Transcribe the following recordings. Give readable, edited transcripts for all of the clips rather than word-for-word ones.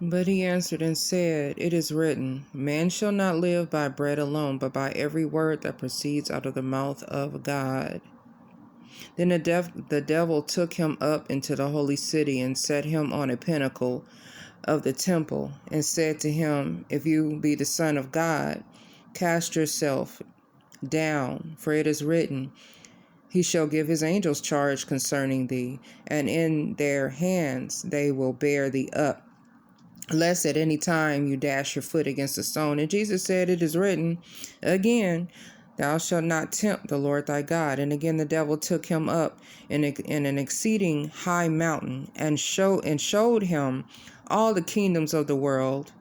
But he answered and said, It is written, Man shall not live by bread alone, but by every word that proceeds out of the mouth of God. Then the devil took him up into the holy city and set him on a pinnacle of the temple and said to him, If you be the Son of God, cast yourself down, for it is written, He shall give his angels charge concerning thee, and in their hands they will bear thee up, lest at any time you dash your foot against a stone. And Jesus said, It is written again, Thou shalt not tempt the Lord thy God. And again the devil took him up in an exceeding high mountain and showed him all the kingdoms of the world.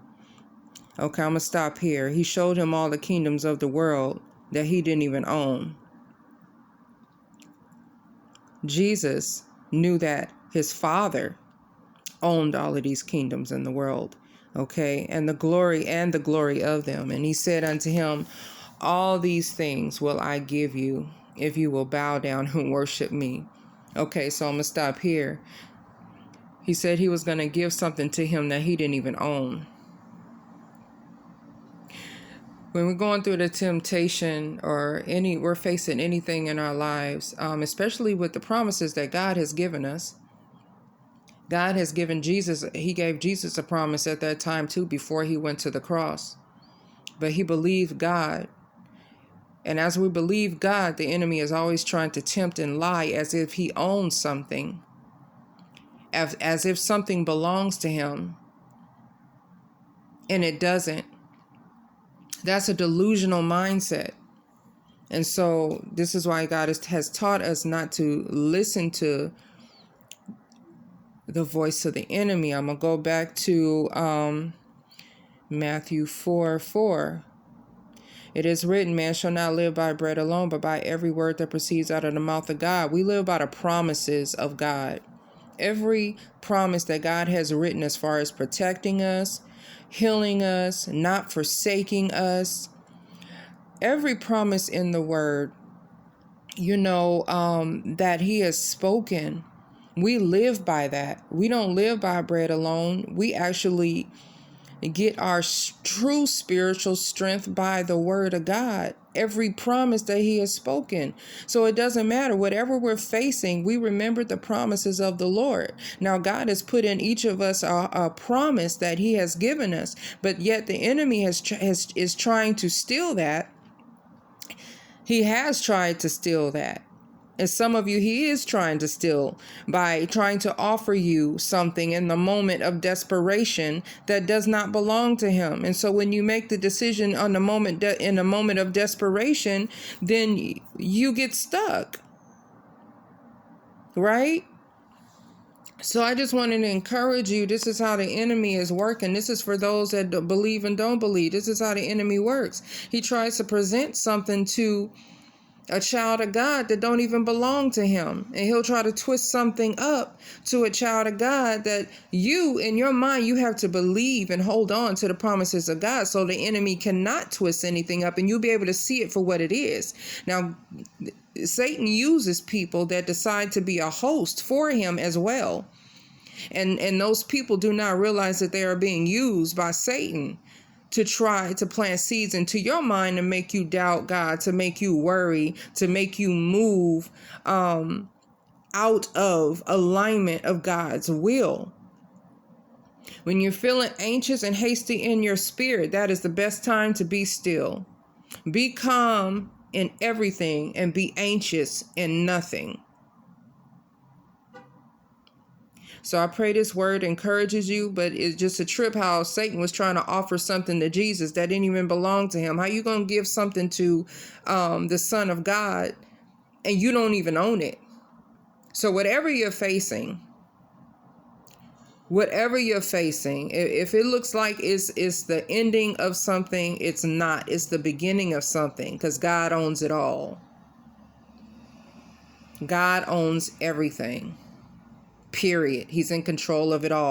Okay, I'm going to stop here. He showed him all the kingdoms of the world that he didn't even own. Jesus knew that his Father owned all of these kingdoms in the world, okay, and the glory of them. And he said unto him, All these things will I give you if you will bow down and worship me. Okay, so I'm going to stop here. He said he was going to give something to him that he didn't even own. When we're going through the temptation or we're facing anything in our lives, especially with the promises that God has given us, God has given Jesus, he gave Jesus a promise at that time too, before he went to the cross. But he believed God. And as we believe God, the enemy is always trying to tempt and lie as if he owns something, as if something belongs to him. And it doesn't. That's a delusional mindset. And so this is why God has taught us not to listen to the voice of the enemy. I'm going to go back to Matthew 4:4. It is written, Man shall not live by bread alone, but by every word that proceeds out of the mouth of God. We live by the promises of God. Every promise that God has written as far as protecting us, healing us, not forsaking us. Every promise in the word, that he has spoken, we live by that. We don't live by bread alone. We actually get our true spiritual strength by the word of God. Every promise that he has spoken. So it doesn't matter. Whatever we're facing, we remember the promises of the Lord. Now, God has put in each of us a promise that he has given us, but yet the enemy is trying to steal that. He has tried to steal that. And some of you, he is trying to steal by trying to offer you something in the moment of desperation that does not belong to him. And so when you make the decision in a moment of desperation, then you get stuck. Right? So I just wanted to encourage you. This is how the enemy is working. This is for those that believe and don't believe. This is how the enemy works. He tries to present something to a child of God that don't even belong to him. And he'll try to twist something up to a child of God that you, in your mind, you have to believe and hold on to the promises of God so the enemy cannot twist anything up and you'll be able to see it for what it is. Now, Satan uses people that decide to be a host for him as well. And those people do not realize that they are being used by Satan to try to plant seeds into your mind and make you doubt God, to make you worry, to make you move out of alignment of God's will. When you're feeling anxious and hasty in your spirit, that is the best time to be still. Be calm in everything and be anxious in nothing. So I pray this word encourages you, but it's just a trip how Satan was trying to offer something to Jesus that didn't even belong to him. How you going to give something to the Son of God and you don't even own it? So whatever you're facing, if it looks like it's the ending of something, it's not. It's the beginning of something, because God owns it all. God owns everything. Period. He's in control of it all.